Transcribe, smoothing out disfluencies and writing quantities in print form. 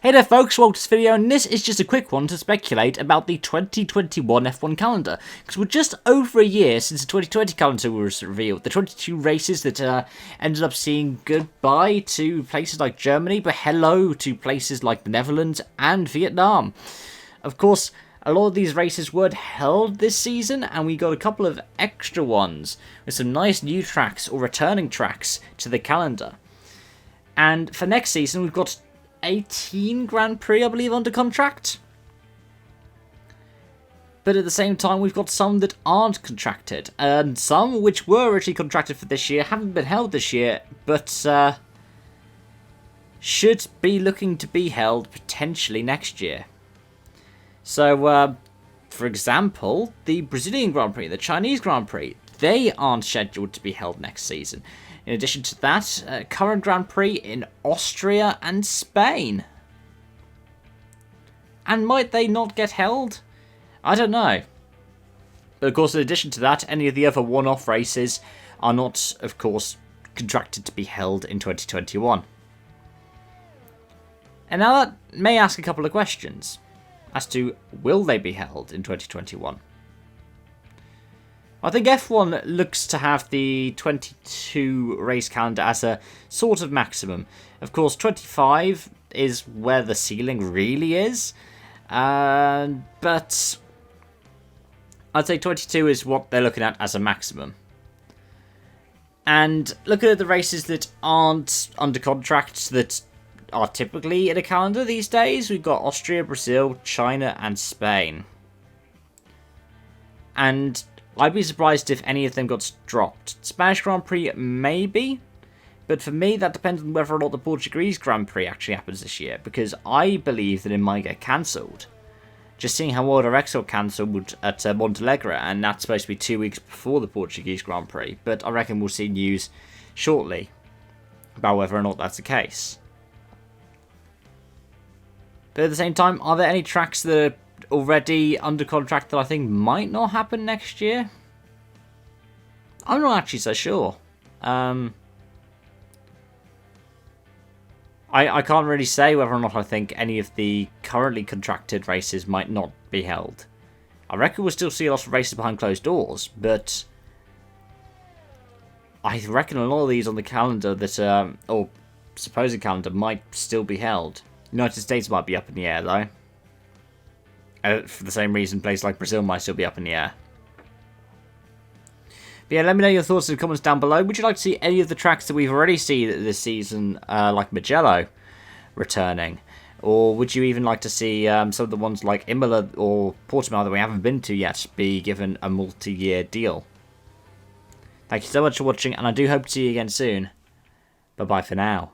Hey there folks, welcome to this video, and this is just a quick one to speculate about the 2021 F1 calendar, because we're just over a year since the 2020 calendar was revealed. The 22 races that ended up saying goodbye to places like Germany, but hello to places like the Netherlands and Vietnam. Of course, a lot of these races weren't held this season, and we got a couple of extra ones with some nice new tracks or returning tracks to the calendar. And for next season, we've got 18 Grand Prix, I believe, under contract. But at the same time, we've got some that aren't contracted. And some which were originally contracted for this year haven't been held this year, but should be looking to be held potentially next year. So, for example, the Brazilian Grand Prix, the Chinese Grand Prix, they aren't scheduled to be held next season. In addition to that, current Grand Prix in Austria and Spain. And might they not get held? I don't know. But of course, in addition to that, any of the other one-off races are not, of course, contracted to be held in 2021. And now that may ask a couple of questions as to, will they be held in 2021? I think F1 looks to have the 22 race calendar as a sort of maximum. Of course, 25 is where the ceiling really is. But I'd say 22 is what they're looking at as a maximum. And looking at the races that aren't under contract, that are typically in a calendar these days, we've got Austria, Brazil, China, and Spain. And I'd be surprised if any of them got dropped. Spanish Grand Prix, maybe. But for me, that depends on whether or not the Portuguese Grand Prix actually happens this year. Because I believe that it might get cancelled. Just seeing how World RX got cancelled at Montalegre. And that's supposed to be 2 weeks before the Portuguese Grand Prix. But I reckon we'll see news shortly about whether or not that's the case. But at the same time, are there any tracks that are already under contract that I think might not happen next year? I'm not actually so sure. I can't really say whether or not I think any of the currently contracted races might not be held. I reckon we'll still see a lot of races behind closed doors, but I reckon a lot of these on the calendar that, or supposed calendar, might still be held. United States might be up in the air though. For the same reason, places like Brazil might still be up in the air. But yeah, let me know your thoughts in the comments down below. Would you like to see any of the tracks that we've already seen this season, like Mugello, returning? Or would you even like to see some of the ones like Imola or Portimao that we haven't been to yet be given a multi-year deal? Thank you so much for watching, and I do hope to see you again soon. Bye-bye for now.